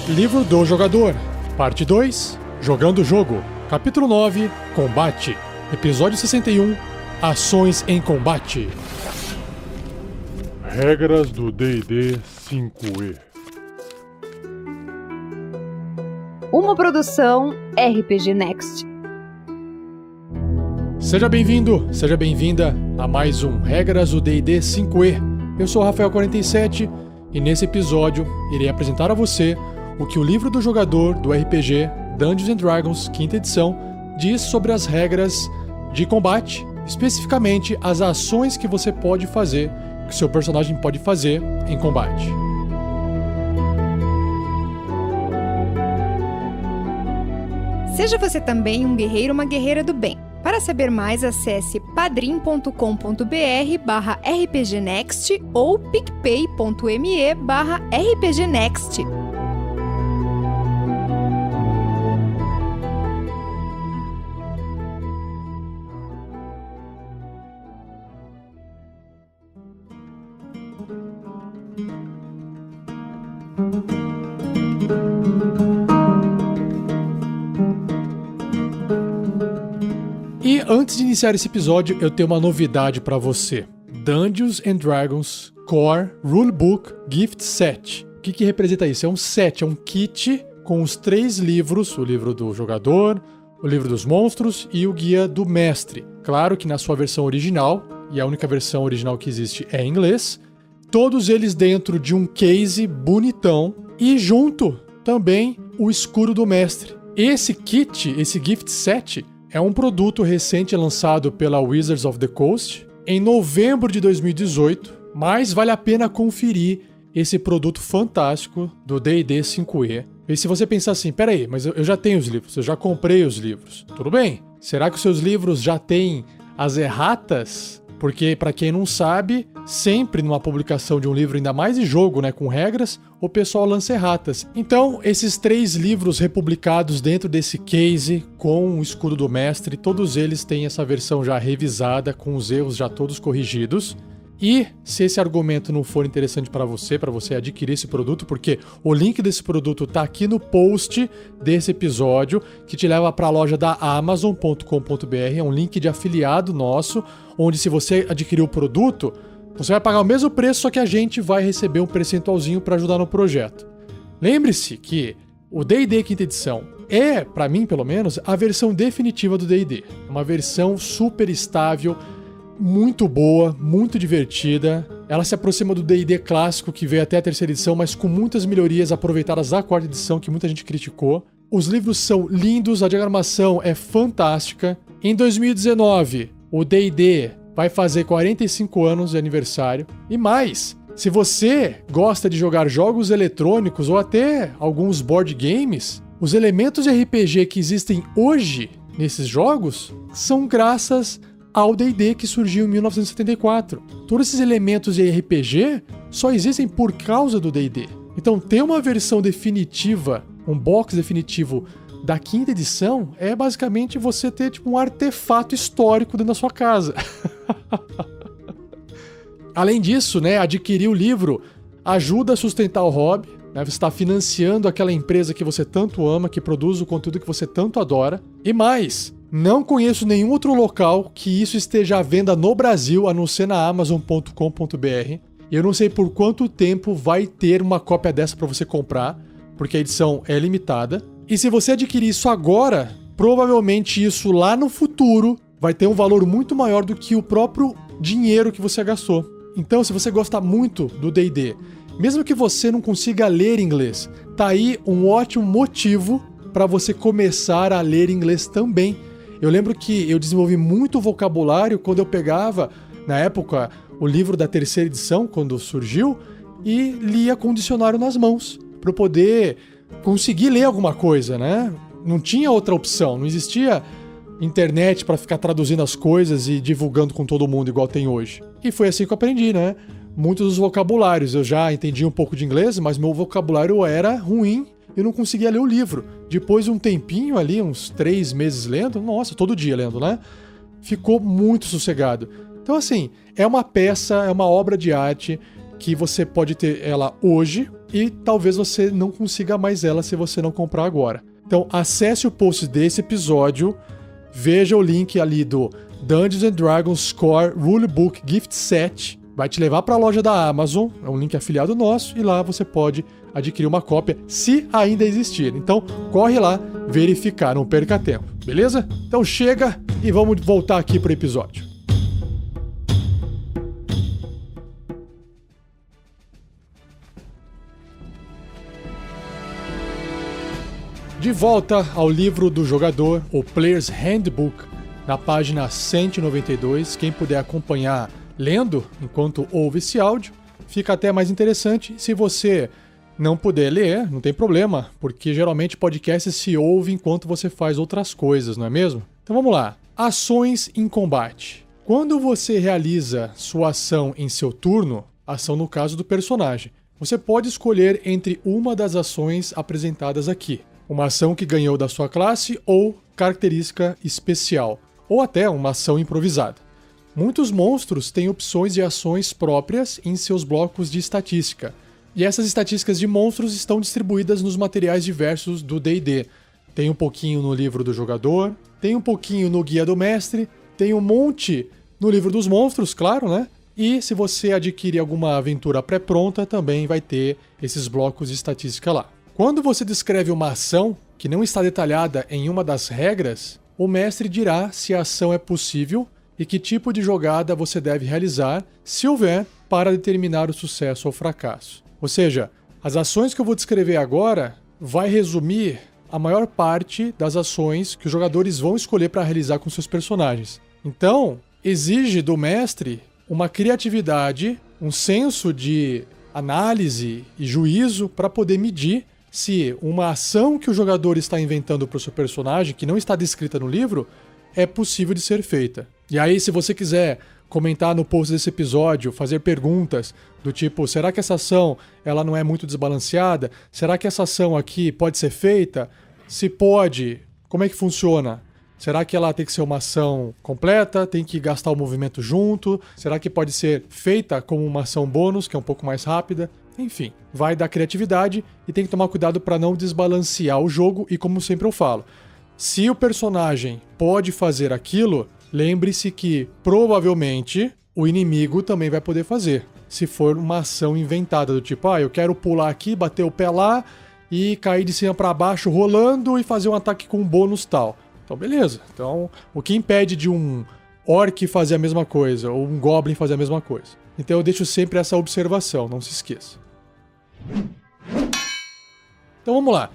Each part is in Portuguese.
Livro do Jogador, Parte 2, Jogando o Jogo, Capítulo 9, Combate, Episódio 61, Ações em Combate. Regras do D&D 5e. Uma produção RPG Next. Seja bem-vindo, seja bem-vinda a mais um Regras do D&D 5e. Eu sou o Rafael47 e nesse episódio irei apresentar a você o que o livro do jogador do RPG Dungeons & Dragons, 5ª edição, diz sobre as regras de combate, especificamente as ações que você pode fazer, que o seu personagem pode fazer em combate. Seja você também um guerreiro ou uma guerreira do bem. Para saber mais, acesse padrim.com.br/rpgnext ou picpay.me/rpgnext. E antes de iniciar esse episódio, eu tenho uma novidade para você. Dungeons & Dragons Core Rulebook Gift Set. O que representa isso? É um set, é um kit com os 3 livros, o livro do jogador, o livro dos monstros e o guia do mestre. Claro que na sua versão original, e a única versão original que existe é em inglês, todos eles dentro de um case bonitão e junto também o escudo do mestre. Esse kit, esse gift set, é um produto recente lançado pela Wizards of the Coast em novembro de 2018, mas vale a pena conferir esse produto fantástico do D&D 5e. E se você pensar assim, peraí, mas eu já tenho os livros, eu já comprei os livros. Tudo bem, será que os seus livros já têm as erratas? Porque, para quem não sabe, sempre numa publicação de um livro, ainda mais de jogo, né, com regras, o pessoal lança erratas. Então, esses 3 livros republicados dentro desse case, com o escudo do mestre, todos eles têm essa versão já revisada, com os erros já todos corrigidos. E se esse argumento não for interessante para você adquirir esse produto, porque o link desse produto tá aqui no post desse episódio, que te leva para a loja da Amazon.com.br, é um link de afiliado nosso, onde se você adquirir o produto, você vai pagar o mesmo preço, só que a gente vai receber um percentualzinho para ajudar no projeto. Lembre-se que o D&D 5ª edição é, para mim pelo menos, a versão definitiva do D&D. Uma versão super estável, muito boa, muito divertida. Ela se aproxima do D&D clássico que veio até a 3ª edição, mas com muitas melhorias aproveitadas da 4ª edição que muita gente criticou. Os livros são lindos, a diagramação é fantástica. Em 2019, o D&D vai fazer 45 anos de aniversário. E mais, se você gosta de jogar jogos eletrônicos ou até alguns board games, os elementos de RPG que existem hoje nesses jogos são graças ao D&D que surgiu em 1974. Todos esses elementos de RPG só existem por causa do D&D. Então, ter uma versão definitiva, um box definitivo da 5ª edição, é basicamente você ter tipo um artefato histórico dentro da sua casa. Além disso, né, adquirir o livro ajuda a sustentar o hobby, né? Você está financiando aquela empresa que você tanto ama, que produz o conteúdo que você tanto adora. E mais, não conheço nenhum outro local que isso esteja à venda no Brasil, a não ser na Amazon.com.br. Eu não sei por quanto tempo vai ter uma cópia dessa para você comprar, porque a edição é limitada. E se você adquirir isso agora, provavelmente isso lá no futuro vai ter um valor muito maior do que o próprio dinheiro que você gastou. Então, se você gosta muito do D&D, mesmo que você não consiga ler inglês, tá aí um ótimo motivo para você começar a ler inglês também. Eu lembro que eu desenvolvi muito vocabulário quando eu pegava, na época, o livro da 3ª edição, quando surgiu, e lia com o dicionário nas mãos, para eu poder conseguir ler alguma coisa, né? Não tinha outra opção, não existia internet para ficar traduzindo as coisas e divulgando com todo mundo igual tem hoje. E foi assim que eu aprendi, né? Muitos dos vocabulários eu já entendi um pouco de inglês, mas meu vocabulário era ruim. Eu não conseguia ler o livro. Depois de um tempinho ali, uns 3 meses lendo, nossa, todo dia lendo, né? Ficou muito sossegado. Então, assim, é uma peça, é uma obra de arte que você pode ter ela hoje e talvez você não consiga mais ela se você não comprar agora. Então acesse o post desse episódio, veja o link ali do Dungeons & Dragons Core Rulebook Gift Set, vai te levar para a loja da Amazon, é um link afiliado nosso, e lá você pode adquirir uma cópia, se ainda existir. Então corre lá verificar, não perca tempo, beleza? Então chega e vamos voltar aqui pro episódio. De volta ao livro do jogador, o Player's Handbook, na página 192. Quem puder acompanhar lendo enquanto ouve esse áudio, fica até mais interessante. Se você não puder ler, não tem problema, porque geralmente podcast se ouve enquanto você faz outras coisas, não é mesmo? Então vamos lá. Ações em combate. Quando você realiza sua ação em seu turno, ação no caso do personagem, você pode escolher entre uma das ações apresentadas aqui. Uma ação que ganhou da sua classe ou característica especial, ou até uma ação improvisada. Muitos monstros têm opções de ações próprias em seus blocos de estatística, e essas estatísticas de monstros estão distribuídas nos materiais diversos do D&D. Tem um pouquinho no livro do jogador, tem um pouquinho no guia do mestre, tem um monte no livro dos monstros, claro, né? E se você adquirir alguma aventura pré-pronta, também vai ter esses blocos de estatística lá. Quando você descreve uma ação que não está detalhada em uma das regras, o mestre dirá se a ação é possível e que tipo de jogada você deve realizar, se houver, para determinar o sucesso ou fracasso. Ou seja, as ações que eu vou descrever agora vai resumir a maior parte das ações que os jogadores vão escolher para realizar com seus personagens. Então, exige do mestre uma criatividade, um senso de análise e juízo para poder medir se uma ação que o jogador está inventando para o seu personagem, que não está descrita no livro, é possível de ser feita. E aí, se você quiser comentar no post desse episódio, fazer perguntas do tipo, será que essa ação ela não é muito desbalanceada? Será que essa ação aqui pode ser feita? Se pode, como é que funciona? Será que ela tem que ser uma ação completa? Tem que gastar o movimento junto? Será que pode ser feita como uma ação bônus, que é um pouco mais rápida? Enfim, vai da criatividade e tem que tomar cuidado para não desbalancear o jogo. E como sempre eu falo, se o personagem pode fazer aquilo, lembre-se que provavelmente o inimigo também vai poder fazer. Se for uma ação inventada do tipo, eu quero pular aqui, bater o pé lá e cair de cima para baixo rolando e fazer um ataque com um bônus tal. Então beleza. Então o que impede de um orc fazer a mesma coisa ou um goblin fazer a mesma coisa? Então eu deixo sempre essa observação, não se esqueça. Então vamos lá.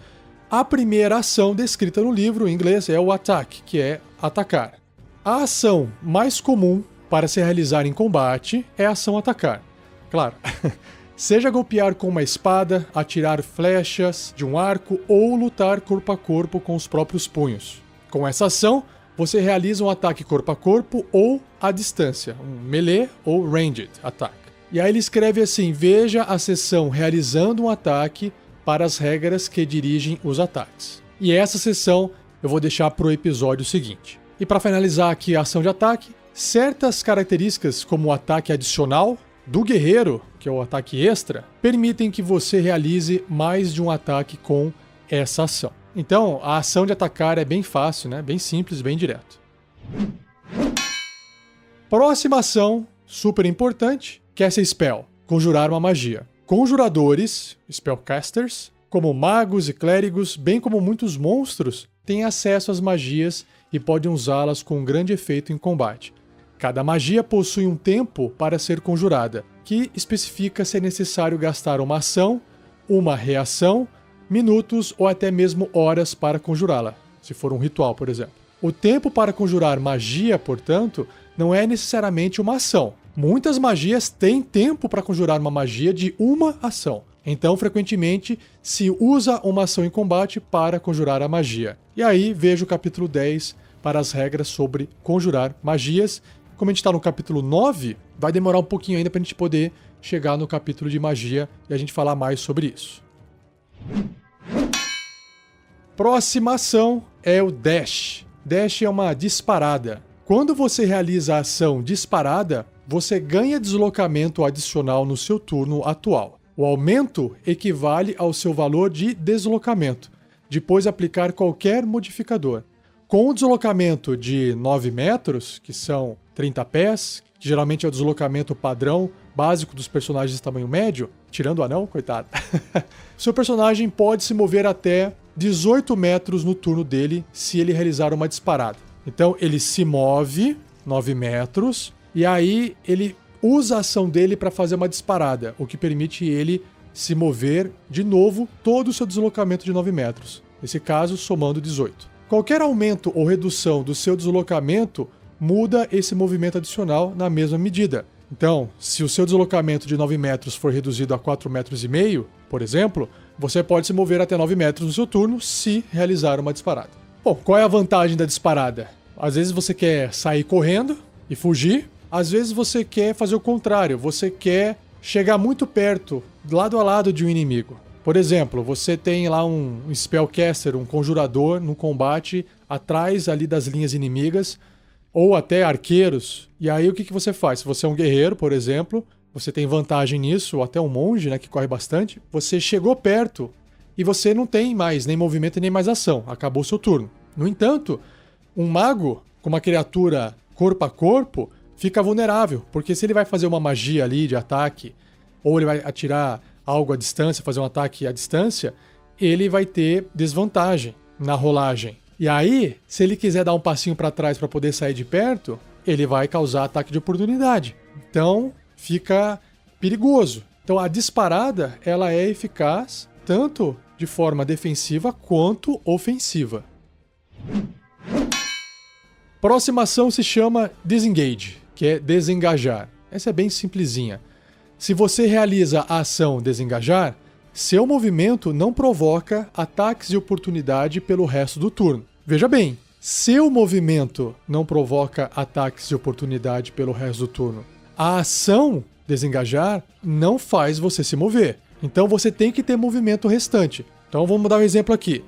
A primeira ação descrita no livro em inglês é o attack, que é atacar. A ação mais comum para se realizar em combate é a ação atacar. Claro, seja golpear com uma espada, atirar flechas de um arco ou lutar corpo a corpo com os próprios punhos. Com essa ação, você realiza um ataque corpo a corpo ou à distância, um melee ou ranged attack. E aí ele escreve assim, veja a seção realizando um ataque para as regras que dirigem os ataques. E essa seção eu vou deixar para o episódio seguinte. E para finalizar aqui a ação de ataque, certas características como o ataque adicional do guerreiro, que é o ataque extra, permitem que você realize mais de um ataque com essa ação. Então, a ação de atacar é bem fácil, né? Bem simples, bem direto. Próxima ação, super importante, Cast a Spell, conjurar uma magia. Conjuradores, spellcasters, como magos e clérigos, bem como muitos monstros, têm acesso às magias e podem usá-las com um grande efeito em combate. Cada magia possui um tempo para ser conjurada, que especifica se é necessário gastar uma ação, uma reação, minutos ou até mesmo horas para conjurá-la, se for um ritual, por exemplo. O tempo para conjurar magia, portanto, não é necessariamente uma ação. Muitas magias têm tempo para conjurar uma magia de uma ação. Então, frequentemente, se usa uma ação em combate para conjurar a magia. E aí, veja o capítulo 10 para as regras sobre conjurar magias. Como a gente está no capítulo 9, vai demorar um pouquinho ainda para a gente poder chegar no capítulo de magia e a gente falar mais sobre isso. Próxima ação é o Dash. Dash é uma disparada. Quando você realiza a ação disparada, você ganha deslocamento adicional no seu turno atual. O aumento equivale ao seu valor de deslocamento, depois de aplicar qualquer modificador. Com o deslocamento de 9 metros, que são 30 pés, que geralmente é o deslocamento padrão básico dos personagens de tamanho médio, tirando o anão, coitado, seu personagem pode se mover até 18 metros no turno dele se ele realizar uma disparada. Então ele se move 9 metros e aí ele usa a ação dele para fazer uma disparada, o que permite ele se mover de novo todo o seu deslocamento de 9 metros. Nesse caso, somando 18. Qualquer aumento ou redução do seu deslocamento muda esse movimento adicional na mesma medida. Então, se o seu deslocamento de 9 metros for reduzido a 4,5 metros, por exemplo, você pode se mover até 9 metros no seu turno se realizar uma disparada. Bom, qual é a vantagem da disparada? Às vezes você quer sair correndo e fugir, às vezes você quer fazer o contrário, você quer chegar muito perto, lado a lado de um inimigo. Por exemplo, você tem lá um spellcaster, um conjurador no combate atrás ali das linhas inimigas, ou até arqueiros, e aí o que você faz? Se você é um guerreiro, por exemplo, você tem vantagem nisso, ou até um monge, né, que corre bastante, você chegou perto e você não tem mais nem movimento nem mais ação, acabou o seu turno. No entanto, um mago, com uma criatura corpo a corpo, fica vulnerável, porque se ele vai fazer uma magia ali de ataque, ou ele vai atirar algo à distância, fazer um ataque à distância, ele vai ter desvantagem na rolagem. E aí, se ele quiser dar um passinho para trás para poder sair de perto, ele vai causar ataque de oportunidade. Então, fica perigoso. Então, a disparada, ela é eficaz tanto de forma defensiva quanto ofensiva. Próxima ação se chama Disengage, que é desengajar. Essa é bem simplesinha. Se você realiza a ação desengajar, seu movimento não provoca ataques de oportunidade pelo resto do turno. Veja bem, seu movimento não provoca ataques de oportunidade pelo resto do turno. A ação desengajar não faz você se mover. Então você tem que ter movimento restante. Então vamos dar um exemplo aqui.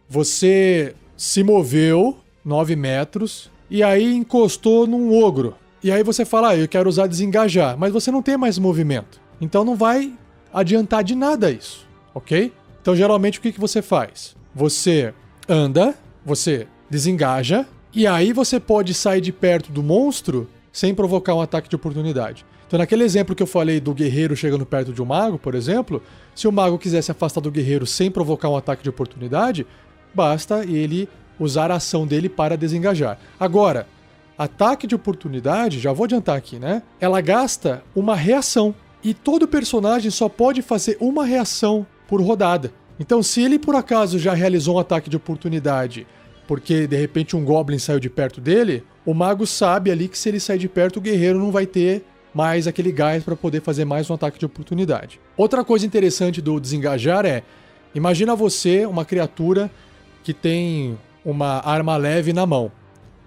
Você se moveu 9 metros e aí encostou num ogro. E aí você fala, eu quero usar desengajar, mas você não tem mais movimento. Então não vai adiantar de nada isso, ok? Então geralmente o que você faz? Você anda, você desengaja, e aí você pode sair de perto do monstro sem provocar um ataque de oportunidade. Então naquele exemplo que eu falei do guerreiro chegando perto de um mago, por exemplo, se o mago quiser se afastar do guerreiro sem provocar um ataque de oportunidade, basta ele usar a ação dele para desengajar. Agora, ataque de oportunidade, já vou adiantar aqui, né? Ela gasta uma reação. E todo personagem só pode fazer uma reação por rodada. Então, se ele por acaso já realizou um ataque de oportunidade, porque de repente um goblin saiu de perto dele, o mago sabe ali que se ele sair de perto, o guerreiro não vai ter mais aquele gás para poder fazer mais um ataque de oportunidade. Outra coisa interessante do desengajar é, imagina você, uma criatura que tem uma arma leve na mão,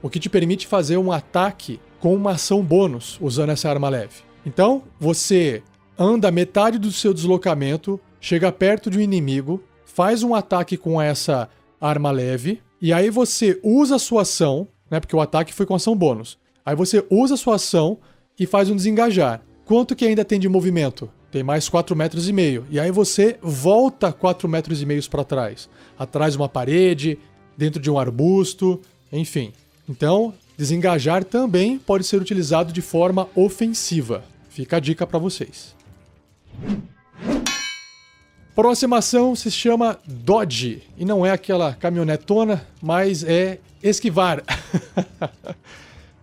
o que te permite fazer um ataque com uma ação bônus usando essa arma leve. Então, você anda metade do seu deslocamento, chega perto de um inimigo, faz um ataque com essa arma leve, e aí você usa a sua ação, né, porque o ataque foi com ação bônus. Aí você usa a sua ação e faz um desengajar. Quanto que ainda tem de movimento? Tem mais 4,5 metros. E aí você volta 4,5 metros para trás. Atrás de uma parede, dentro de um arbusto, enfim. Então, desengajar também pode ser utilizado de forma ofensiva. Fica a dica para vocês. Próxima ação se chama Dodge. E não é aquela caminhonetona, mas é esquivar.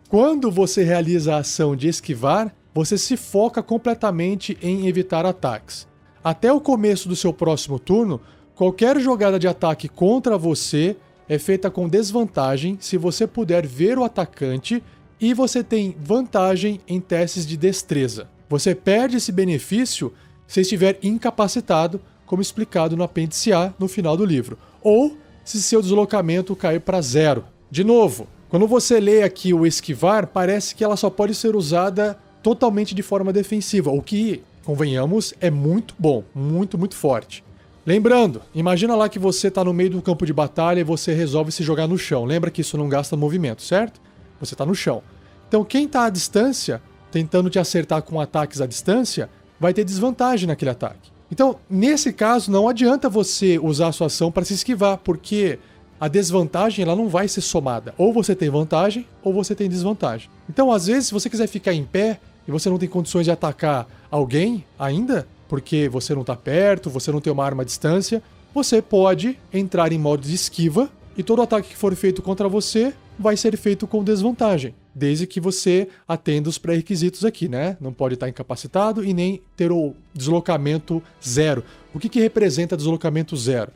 Quando você realiza a ação de esquivar, você se foca completamente em evitar ataques. Até o começo do seu próximo turno, qualquer jogada de ataque contra você é feita com desvantagem se você puder ver o atacante e você tem vantagem em testes de destreza. Você perde esse benefício se estiver incapacitado, como explicado no apêndice A no final do livro, ou se seu deslocamento cair para 0. De novo, quando você lê aqui o esquivar, parece que ela só pode ser usada totalmente de forma defensiva, o que, convenhamos, é muito bom, muito, muito forte. Lembrando, imagina lá que você está no meio do campo de batalha e você resolve se jogar no chão. Lembra que isso não gasta movimento, certo? Você está no chão. Então quem está à distância tentando te acertar com ataques à distância, vai ter desvantagem naquele ataque. Então, nesse caso, não adianta você usar a sua ação para se esquivar, porque a desvantagem ela não vai ser somada. Ou você tem vantagem, ou você tem desvantagem. Então, às vezes, se você quiser ficar em pé e você não tem condições de atacar alguém ainda, porque você não está perto, você não tem uma arma à distância, você pode entrar em modo de esquiva e todo ataque que for feito contra você vai ser feito com desvantagem, desde que você atenda os pré-requisitos aqui, né? Não pode estar incapacitado e nem ter o deslocamento zero. O que representa deslocamento zero?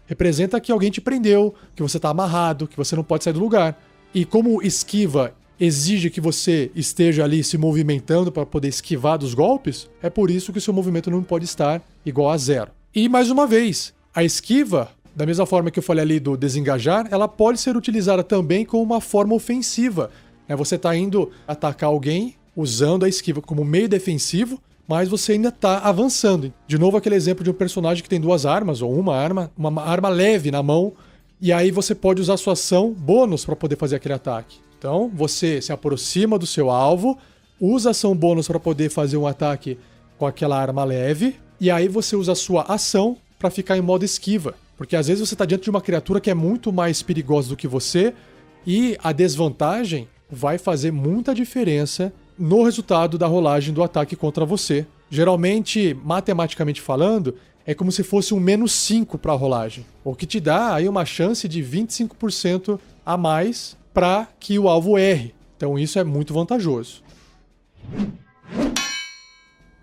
Representa que alguém te prendeu, que você está amarrado, que você não pode sair do lugar. E como esquiva exige que você esteja ali se movimentando para poder esquivar dos golpes, é por isso que o seu movimento não pode estar igual a zero. E mais uma vez, a esquiva, da mesma forma que eu falei ali do desengajar, ela pode ser utilizada também como uma forma ofensiva. Você está indo atacar alguém usando a esquiva como meio defensivo, mas você ainda está avançando. De novo, aquele exemplo de um personagem que tem duas armas, ou uma arma leve na mão, e aí você pode usar sua ação bônus para poder fazer aquele ataque. Então, você se aproxima do seu alvo, usa a ação bônus para poder fazer um ataque com aquela arma leve, e aí você usa a sua ação para ficar em modo esquiva. Porque às vezes você está diante de uma criatura que é muito mais perigosa do que você, e a desvantagem vai fazer muita diferença no resultado da rolagem do ataque contra você. Geralmente, matematicamente falando, é como se fosse um -5 para a rolagem, o que te dá aí uma chance de 25% a mais para que o alvo erre. Então isso é muito vantajoso.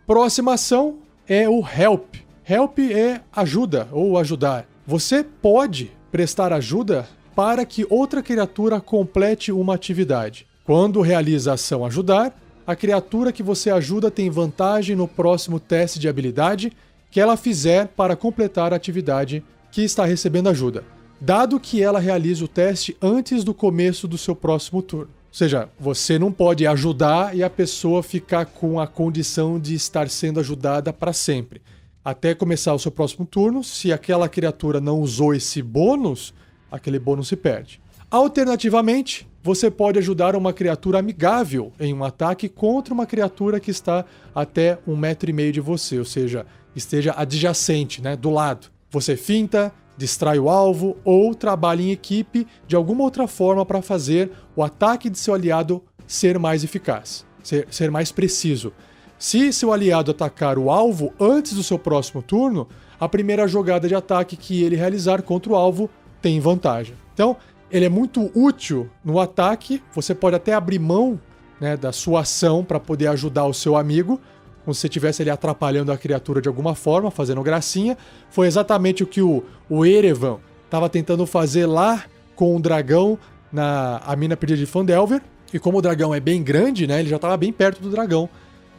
Próxima ação é o Help. Help é ajuda ou ajudar. Você pode prestar ajuda para que outra criatura complete uma atividade. Quando realiza a ação ajudar, a criatura que você ajuda tem vantagem no próximo teste de habilidade que ela fizer para completar a atividade que está recebendo ajuda, dado que ela realize o teste antes do começo do seu próximo turno. Ou seja, você não pode ajudar e a pessoa ficar com a condição de estar sendo ajudada para sempre. Até começar o seu próximo turno, se aquela criatura não usou esse bônus, aquele bônus se perde. Alternativamente, você pode ajudar uma criatura amigável em um ataque contra uma criatura que está até 1,5 metro de você, ou seja, esteja adjacente, né, do lado. Você finta, distrai o alvo ou trabalha em equipe de alguma outra forma para fazer o ataque de seu aliado ser mais eficaz, ser mais preciso. Se seu aliado atacar o alvo antes do seu próximo turno, a primeira jogada de ataque que ele realizar contra o alvo tem vantagem. Então, ele é muito útil no ataque, você pode até abrir mão, né, da sua ação para poder ajudar o seu amigo, como se você estivesse ali atrapalhando a criatura de alguma forma, fazendo gracinha. Foi exatamente o que o Erevan estava tentando fazer lá com o dragão a Mina Perdida de Phandelver, e como o dragão é bem grande, né, ele já estava bem perto do dragão.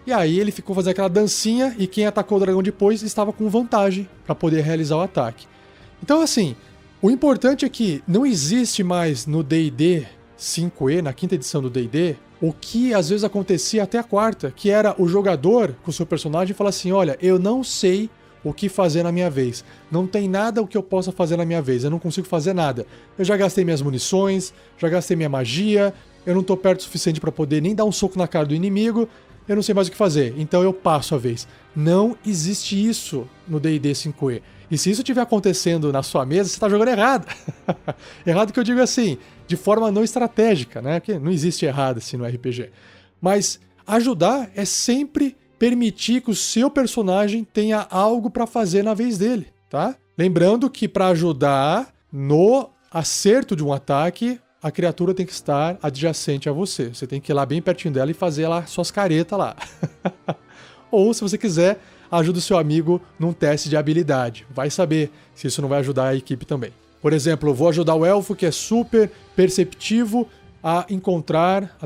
E aí ele ficou fazendo aquela dancinha e quem atacou o dragão depois estava com vantagem para poder realizar o ataque. Então assim, o importante é que não existe mais no D&D 5e, na quinta edição do D&D, o que às vezes acontecia até a quarta, que era o jogador com o seu personagem falar assim, olha, eu não sei o que fazer na minha vez. Não tem nada o que eu possa fazer na minha vez, eu não consigo fazer nada. Eu já gastei minhas munições, já gastei minha magia, eu não tô perto o suficiente para poder nem dar um soco na cara do inimigo, eu não sei mais o que fazer, então eu passo a vez. Não existe isso no D&D 5e. E se isso estiver acontecendo na sua mesa, você está jogando errado. Errado que eu digo assim, de forma não estratégica, né? Porque não existe errado assim no RPG. Mas ajudar é sempre permitir que o seu personagem tenha algo para fazer na vez dele, tá? Lembrando que para ajudar no acerto de um ataque, a criatura tem que estar adjacente a você. Você tem que ir lá bem pertinho dela e fazer lá suas caretas lá. Ou, se você quiser, ajuda o seu amigo num teste de habilidade. Vai saber se isso não vai ajudar a equipe também. Por exemplo, eu vou ajudar o elfo que é super perceptivo a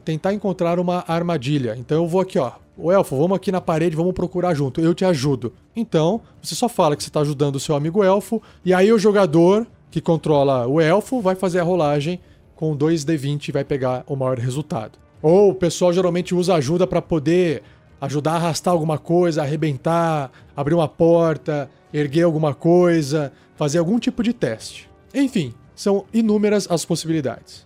tentar encontrar uma armadilha. Então eu vou aqui, ó. O elfo, vamos aqui na parede, vamos procurar junto. Eu te ajudo. Então, você só fala que você está ajudando o seu amigo elfo. E aí o jogador que controla o elfo vai fazer a rolagem com 2d20 e vai pegar o maior resultado. Ou o pessoal geralmente usa ajuda para poder ajudar a arrastar alguma coisa, arrebentar, abrir uma porta, erguer alguma coisa, fazer algum tipo de teste. Enfim, são inúmeras as possibilidades.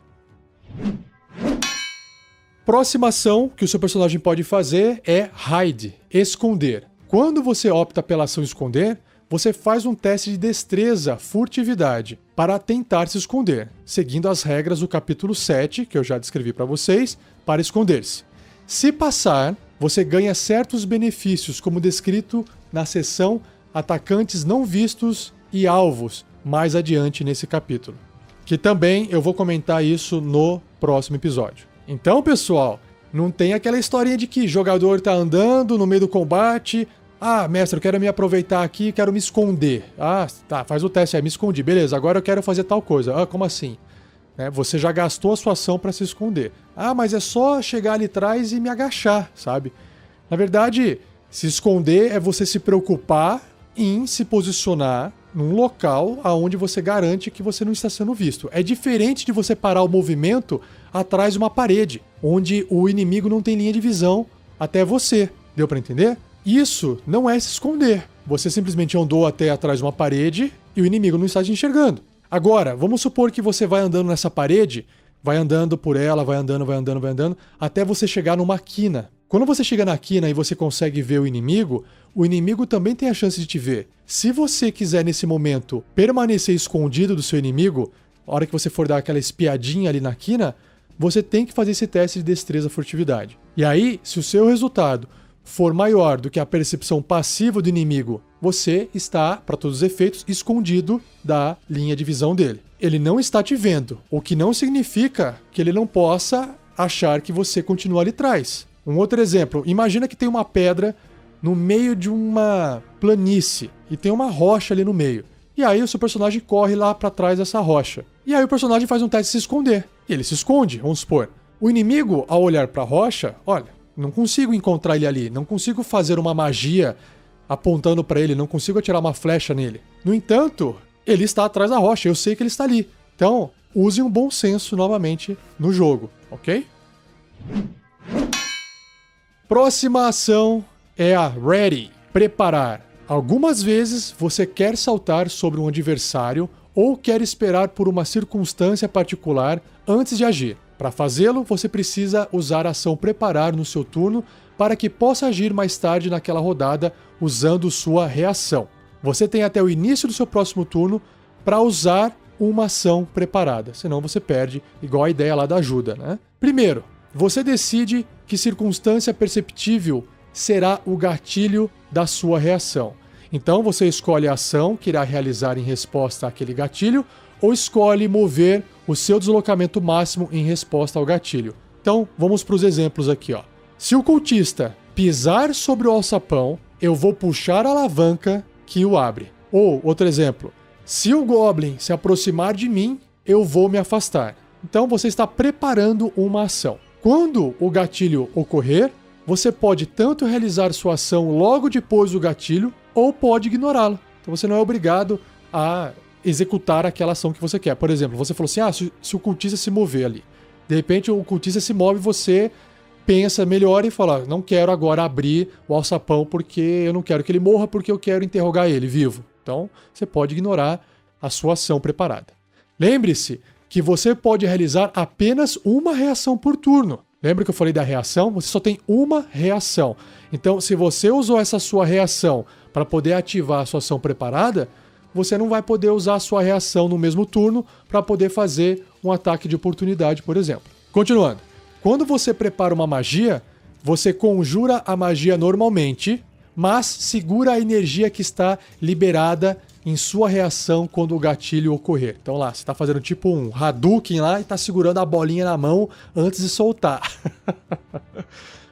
Próxima ação que o seu personagem pode fazer é hide, esconder. Quando você opta pela ação esconder, você faz um teste de destreza, furtividade, para tentar se esconder, seguindo as regras do capítulo 7, que eu já descrevi para vocês, para esconder-se. Se passar, você ganha certos benefícios, como descrito na seção Atacantes Não Vistos e Alvos, mais adiante nesse capítulo. Que também eu vou comentar isso no próximo episódio. Então, pessoal, não tem aquela historinha de que jogador tá andando no meio do combate. Ah, mestre, eu quero me aproveitar aqui, quero me esconder. Ah, tá, faz o teste aí, me escondi. Beleza, agora eu quero fazer tal coisa. Ah, como assim? Você já gastou a sua ação para se esconder. Ah, mas é só chegar ali atrás e me agachar, sabe? Na verdade, se esconder é você se preocupar em se posicionar num local onde você garante que você não está sendo visto. É diferente de você parar o movimento atrás de uma parede, onde o inimigo não tem linha de visão até você. Deu para entender? Isso não é se esconder. Você simplesmente andou até atrás de uma parede e o inimigo não está te enxergando. Agora, vamos supor que você vai andando nessa parede, vai andando por ela, vai andando, até você chegar numa quina. Quando você chega na quina e você consegue ver o inimigo também tem a chance de te ver. Se você quiser, nesse momento, permanecer escondido do seu inimigo, a hora que você for dar aquela espiadinha ali na quina, você tem que fazer esse teste de destreza furtividade. E aí, se o seu resultado for maior do que a percepção passiva do inimigo, você está, para todos os efeitos, escondido da linha de visão dele. Ele não está te vendo, o que não significa que ele não possa achar que você continua ali atrás. Um outro exemplo, imagina que tem uma pedra no meio de uma planície e tem uma rocha ali no meio. E aí o seu personagem corre lá para trás dessa rocha. E aí o personagem faz um teste de se esconder. E ele se esconde, vamos supor. O inimigo, ao olhar para a rocha, olha, não consigo encontrar ele ali, não consigo fazer uma magia apontando para ele, não consigo atirar uma flecha nele. No entanto, ele está atrás da rocha, eu sei que ele está ali. Então, use um bom senso novamente no jogo, ok? Próxima ação é a Ready, preparar. Algumas vezes você quer saltar sobre um adversário ou quer esperar por uma circunstância particular antes de agir. Para fazê-lo, você precisa usar a ação preparar no seu turno para que possa agir mais tarde naquela rodada usando sua reação. Você tem até o início do seu próximo turno para usar uma ação preparada, senão você perde, igual a ideia lá da ajuda, né? Primeiro, você decide que circunstância perceptível será o gatilho da sua reação. Então você escolhe a ação que irá realizar em resposta àquele gatilho ou escolhe mover o seu deslocamento máximo em resposta ao gatilho. Então vamos para os exemplos aqui, ó. Se o cultista pisar sobre o alçapão, eu vou puxar a alavanca que o abre. Ou, outro exemplo, se o Goblin se aproximar de mim, eu vou me afastar. Então você está preparando uma ação. Quando o gatilho ocorrer, você pode tanto realizar sua ação logo depois do gatilho, ou pode ignorá-lo. Então você não é obrigado a executar aquela ação que você quer. Por exemplo, você falou assim, se o cultista se mover ali. De repente o cultista se move, você pensa melhor e fala, não quero agora abrir o alçapão porque eu não quero que ele morra, porque eu quero interrogar ele vivo. Então você pode ignorar a sua ação preparada. Lembre-se que você pode realizar apenas uma reação por turno. Lembra que eu falei da reação? Você só tem uma reação. Então, se você usou essa sua reação para poder ativar a sua ação preparada, você não vai poder usar a sua reação no mesmo turno para poder fazer um ataque de oportunidade, por exemplo. Continuando. Quando você prepara uma magia, você conjura a magia normalmente, mas segura a energia que está liberada em sua reação quando o gatilho ocorrer. Então lá, você está fazendo tipo um Hadouken lá e está segurando a bolinha na mão antes de soltar.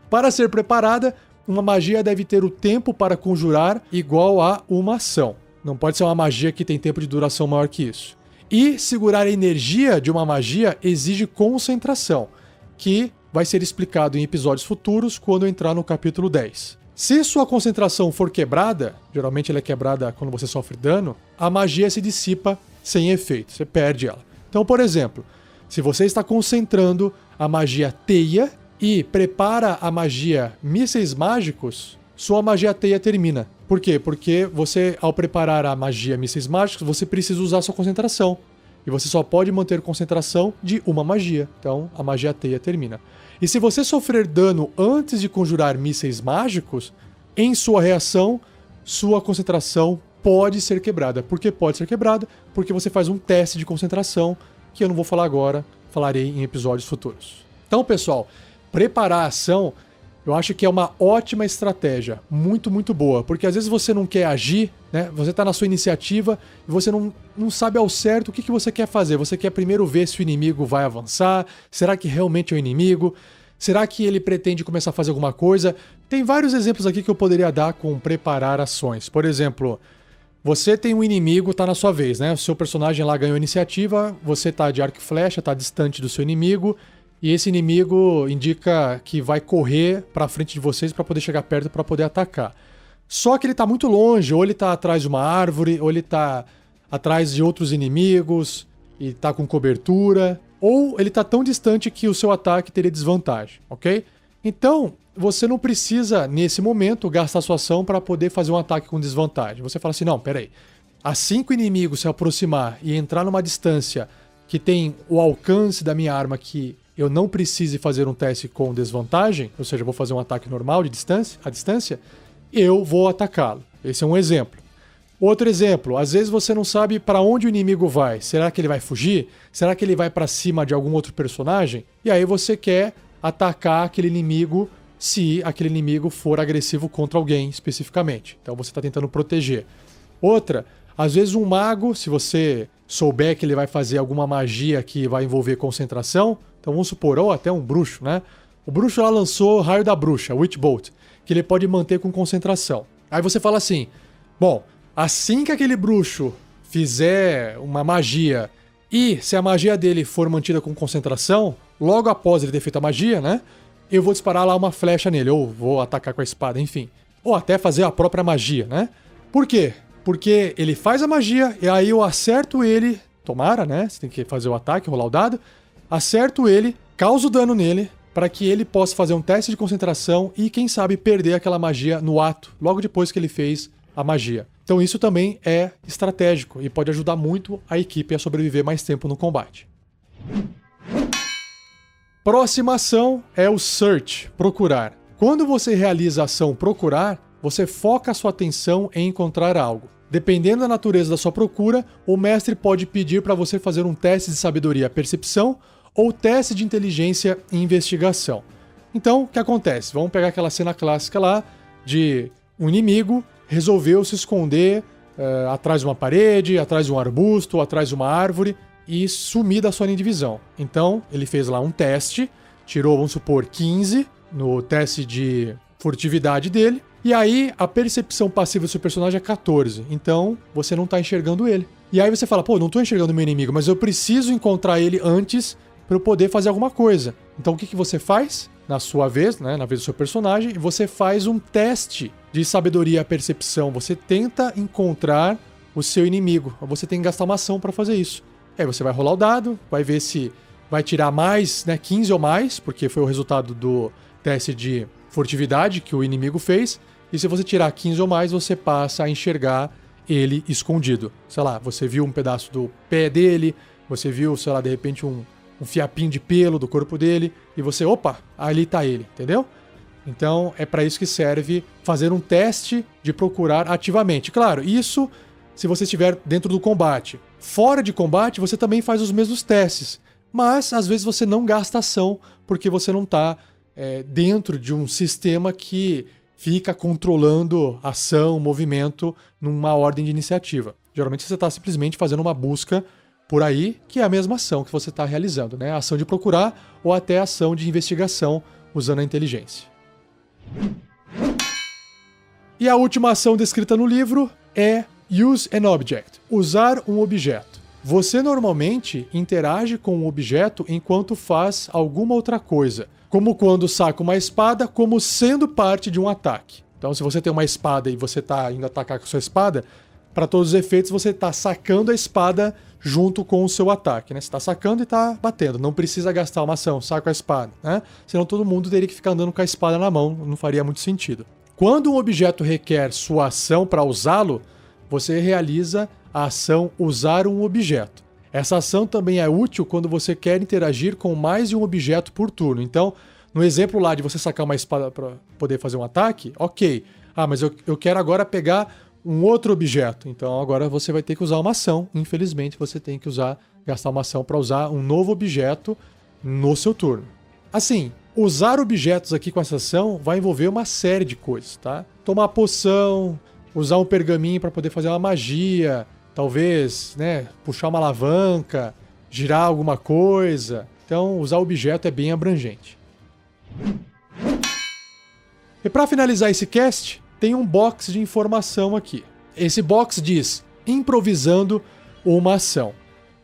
Para ser preparada, uma magia deve ter o tempo para conjurar igual a uma ação. Não pode ser uma magia que tem tempo de duração maior que isso. E segurar a energia de uma magia exige concentração, que vai ser explicado em episódios futuros quando eu entrar no capítulo 10. Se sua concentração for quebrada, geralmente ela é quebrada quando você sofre dano, a magia se dissipa sem efeito, você perde ela. Então, por exemplo, se você está concentrando a magia teia e prepara a magia mísseis mágicos, sua magia teia termina. Por quê? Porque você, ao preparar a magia mísseis mágicos, você precisa usar sua concentração. E você só pode manter concentração de uma magia. Então, a magia teia termina. E se você sofrer dano antes de conjurar mísseis mágicos, em sua reação, sua concentração pode ser quebrada. Por que pode ser quebrada? Porque você faz um teste de concentração, que eu não vou falar agora, falarei em episódios futuros. Então, pessoal, preparar a ação, eu acho que é uma ótima estratégia, muito, muito boa, porque às vezes você não quer agir, né? Você está na sua iniciativa e você não sabe ao certo o que você quer fazer. Você quer primeiro ver se o inimigo vai avançar, será que realmente é o inimigo? Será que ele pretende começar a fazer alguma coisa? Tem vários exemplos aqui que eu poderia dar com preparar ações. Por exemplo, você tem um inimigo, tá na sua vez, né? O seu personagem lá ganhou iniciativa, você tá de arco e flecha, tá distante do seu inimigo, e esse inimigo indica que vai correr pra frente de vocês pra poder chegar perto pra poder atacar. Só que ele tá muito longe, ou ele tá atrás de uma árvore, ou ele tá atrás de outros inimigos e tá com cobertura, ou ele tá tão distante que o seu ataque teria desvantagem, ok? Então, você não precisa, nesse momento, gastar sua ação para poder fazer um ataque com desvantagem. Você fala assim, não, peraí. Assim que o inimigo se aproximar e entrar numa distância que tem o alcance da minha arma que eu não precise fazer um teste com desvantagem, ou seja, eu vou fazer um ataque normal de distância, à distância, eu vou atacá-lo. Esse é um exemplo. Outro exemplo, às vezes você não sabe para onde o inimigo vai. Será que ele vai fugir? Será que ele vai para cima de algum outro personagem? E aí você quer atacar aquele inimigo se aquele inimigo for agressivo contra alguém especificamente. Então você está tentando proteger. Outra, às vezes um mago, se você souber que ele vai fazer alguma magia que vai envolver concentração, então vamos supor, ou até um bruxo, né? O bruxo lá lançou Raio da Bruxa, Witch Bolt, que ele pode manter com concentração. Aí você fala assim, bom, assim que aquele bruxo fizer uma magia e se a magia dele for mantida com concentração, logo após ele ter feito a magia, né? Eu vou disparar lá uma flecha nele, ou vou atacar com a espada, enfim. Ou até fazer a própria magia, né? Por quê? Porque ele faz a magia e aí eu acerto ele, tomara, né? Você tem que fazer o ataque, rolar o dado. Acerto ele, causo dano nele, para que ele possa fazer um teste de concentração e, quem sabe, perder aquela magia no ato, logo depois que ele fez a magia. Então isso também é estratégico e pode ajudar muito a equipe a sobreviver mais tempo no combate. Próxima ação é o Search, procurar. Quando você realiza a ação procurar, você foca a sua atenção em encontrar algo. Dependendo da natureza da sua procura, o mestre pode pedir para você fazer um teste de sabedoria percepção ou teste de inteligência e investigação. Então, o que acontece? Vamos pegar aquela cena clássica lá de um inimigo resolveu se esconder atrás de uma parede, atrás de um arbusto, atrás de uma árvore e sumir da sua linha de visão. Então, ele fez lá um teste, tirou, vamos supor, 15 no teste de furtividade dele, e aí a percepção passiva do seu personagem é 14. Então, você não tá enxergando ele. E aí você fala, pô, não tô enxergando o meu inimigo, mas eu preciso encontrar ele antes para eu poder fazer alguma coisa. Então, o que você faz? Na sua vez, né, na vez do seu personagem, você faz um teste de sabedoria e percepção. Você tenta encontrar o seu inimigo. Você tem que gastar uma ação para fazer isso. Aí você vai rolar o dado, vai ver se vai tirar mais, né, 15 ou mais, porque foi o resultado do teste de furtividade que o inimigo fez. E se você tirar 15 ou mais, você passa a enxergar ele escondido. Sei lá, você viu um pedaço do pé dele, você viu, sei lá, de repente um fiapinho de pelo do corpo dele, e você, opa, ali tá ele, entendeu? Então, é para isso que serve fazer um teste de procurar ativamente. Claro, isso se você estiver dentro do combate. Fora de combate, você também faz os mesmos testes, mas às vezes você não gasta ação porque você não tá dentro de um sistema que fica controlando ação, movimento numa ordem de iniciativa. Geralmente você está simplesmente fazendo uma busca por aí, que é a mesma ação que você está realizando, né? A ação de procurar ou até a ação de investigação usando a inteligência. E a última ação descrita no livro é Use an Object, usar um objeto. Você normalmente interage com um objeto enquanto faz alguma outra coisa, como quando saca uma espada como sendo parte de um ataque. Então, se você tem uma espada e você está indo atacar com a sua espada, para todos os efeitos você está sacando a espada junto com o seu ataque, né? Você está sacando e está batendo, não precisa gastar uma ação, saca a espada, né? Senão todo mundo teria que ficar andando com a espada na mão, não faria muito sentido. Quando um objeto requer sua ação para usá-lo, você realiza a ação usar um objeto. Essa ação também é útil quando você quer interagir com mais de um objeto por turno. Então, no exemplo lá de você sacar uma espada para poder fazer um ataque, ok. Mas eu quero agora pegar um outro objeto. Então agora você vai ter que usar uma ação. Infelizmente você tem que gastar uma ação para usar um novo objeto no seu turno. Assim, usar objetos aqui com essa ação vai envolver uma série de coisas, tá? Tomar poção, usar um pergaminho para poder fazer uma magia, talvez, né, puxar uma alavanca, girar alguma coisa. Então usar objeto é bem abrangente. E para finalizar esse cast, tem um box de informação aqui. Esse box diz: improvisando uma ação.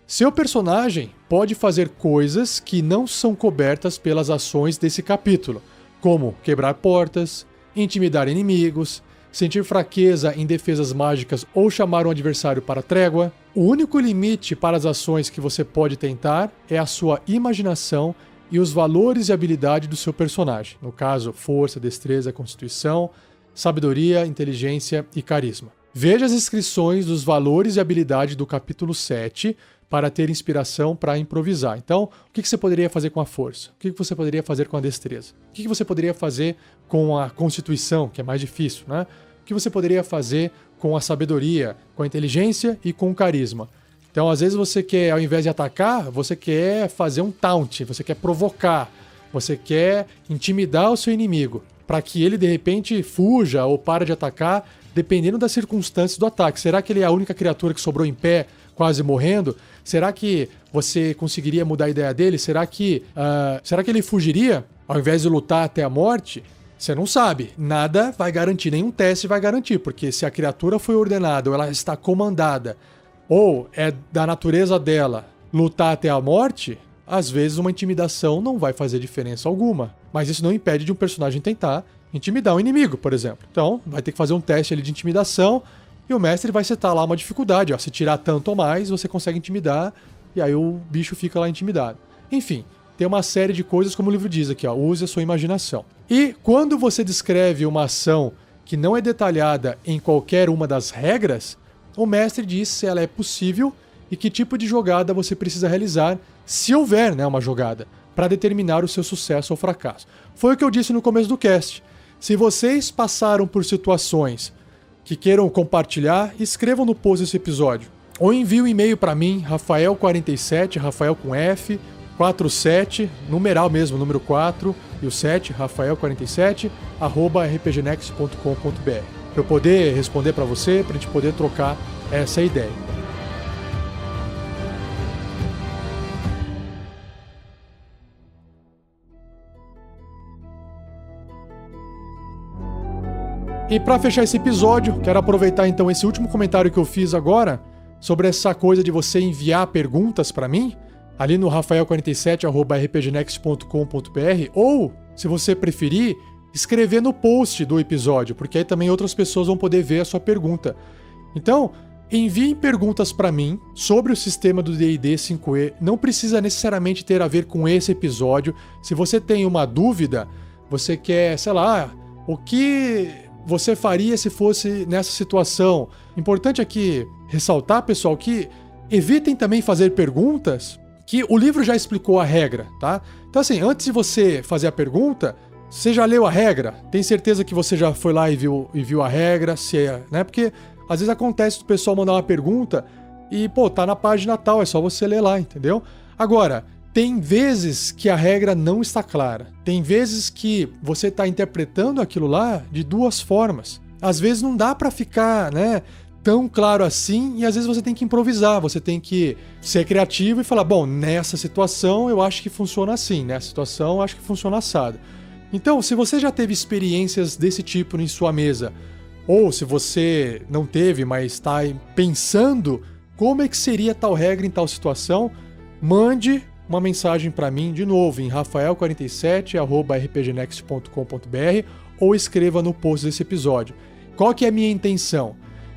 Seu personagem pode fazer coisas que não são cobertas pelas ações desse capítulo, como quebrar portas, intimidar inimigos, sentir fraqueza em defesas mágicas ou chamar um adversário para trégua. O único limite para as ações que você pode tentar é a sua imaginação e os valores e habilidade do seu personagem. No caso, força, destreza, constituição, sabedoria, inteligência e carisma. Veja as inscrições dos valores e habilidade do capítulo 7 para ter inspiração para improvisar. Então, o que você poderia fazer com a força? O que você poderia fazer com a destreza? O que você poderia fazer com a constituição, que é mais difícil, né? O que você poderia fazer com a sabedoria, com a inteligência e com o carisma? Então, às vezes você quer, ao invés de atacar, você quer fazer um taunt, você quer provocar, você quer intimidar o seu inimigo, para que ele, de repente, fuja ou pare de atacar, dependendo das circunstâncias do ataque. Será que ele é a única criatura que sobrou em pé, quase morrendo? Será que você conseguiria mudar a ideia dele? Será que ele fugiria, ao invés de lutar até a morte? Você não sabe. Nada vai garantir, nenhum teste vai garantir, porque se a criatura foi ordenada ou ela está comandada, ou é da natureza dela lutar até a morte, às vezes uma intimidação não vai fazer diferença alguma. Mas isso não impede de um personagem tentar intimidar um inimigo, por exemplo. Então, vai ter que fazer um teste ali de intimidação e o mestre vai setar lá uma dificuldade. Se tirar tanto ou mais, você consegue intimidar e aí o bicho fica lá intimidado. Enfim, tem uma série de coisas, como o livro diz aqui, use a sua imaginação. E quando você descreve uma ação que não é detalhada em qualquer uma das regras, o mestre diz se ela é possível e que tipo de jogada você precisa realizar, se houver, né, uma jogada, para determinar o seu sucesso ou fracasso. Foi o que eu disse no começo do cast. Se vocês passaram por situações que queiram compartilhar, escrevam no post desse episódio. Ou envie um e-mail para mim, Rafael47, Rafael com F, 47, numeral mesmo, número 4 e o 7, Rafael47, @rpgnext.com.br. Para eu poder responder para você, para a gente poder trocar essa ideia. E para fechar esse episódio, quero aproveitar então esse último comentário que eu fiz agora sobre essa coisa de você enviar perguntas para mim, ali no rafael47@rpgnext.com.br, ou, se você preferir, escrever no post do episódio, porque aí também outras pessoas vão poder ver a sua pergunta. Então, enviem perguntas para mim sobre o sistema do D&D 5e. Não precisa necessariamente ter a ver com esse episódio. Se você tem uma dúvida, você quer, sei lá, o que você faria se fosse nessa situação? Importante aqui ressaltar, pessoal, que evitem também fazer perguntas que o livro já explicou a regra, tá? Então, assim, antes de você fazer a pergunta, você já leu a regra? Tem certeza que você já foi lá e viu a regra? Né? Porque às vezes acontece o pessoal mandar uma pergunta e, tá na página tal, é só você ler lá, entendeu? Agora, tem vezes que a regra não está clara. Tem vezes que você está interpretando aquilo lá de duas formas. Às vezes não dá para ficar, né, tão claro assim, e às vezes você tem que improvisar, você tem que ser criativo e falar, bom, nessa situação eu acho que funciona assim, nessa situação eu acho que funciona assado. Então, se você já teve experiências desse tipo em sua mesa, ou se você não teve, mas está pensando como é que seria tal regra em tal situação, mande uma mensagem para mim de novo em rafael47@rpgnext.com.br ou escreva no post desse episódio. Qual que é a minha intenção?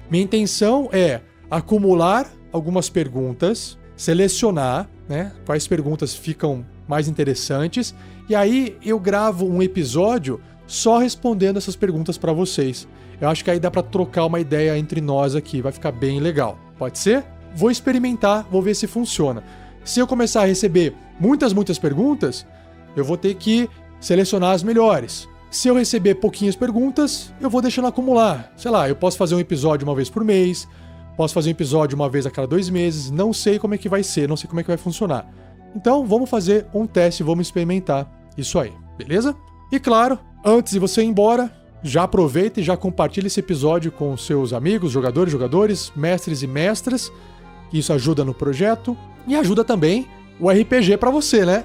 Minha intenção é acumular algumas perguntas, selecionar, né, quais perguntas ficam mais interessantes, e aí eu gravo um episódio só respondendo essas perguntas para vocês. Eu acho que aí dá para trocar uma ideia entre nós aqui, vai ficar bem legal. Pode ser? vou experimentar, vou ver se funciona. Se eu começar a receber muitas perguntas, eu vou ter que selecionar as melhores. Se eu receber pouquinhas perguntas, eu vou deixando acumular. Sei lá, eu posso fazer um episódio uma vez por mês, posso fazer um episódio uma vez a cada 2 meses, não sei como é que vai ser, não sei como é que vai funcionar. Então, vamos fazer um teste, vamos experimentar isso aí, beleza? E claro, antes de você ir embora, já aproveita e já compartilha esse episódio com seus amigos, jogadores, mestres e mestras. Isso ajuda no projeto e ajuda também o RPG pra você, né?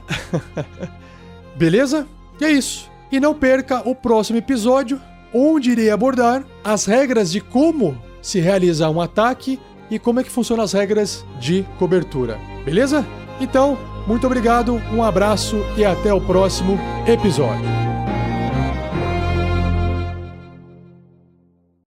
Beleza? E é isso. E não perca o próximo episódio, onde irei abordar as regras de como se realiza um ataque e como é que funcionam as regras de cobertura. Beleza? Então, muito obrigado, um abraço e até o próximo episódio.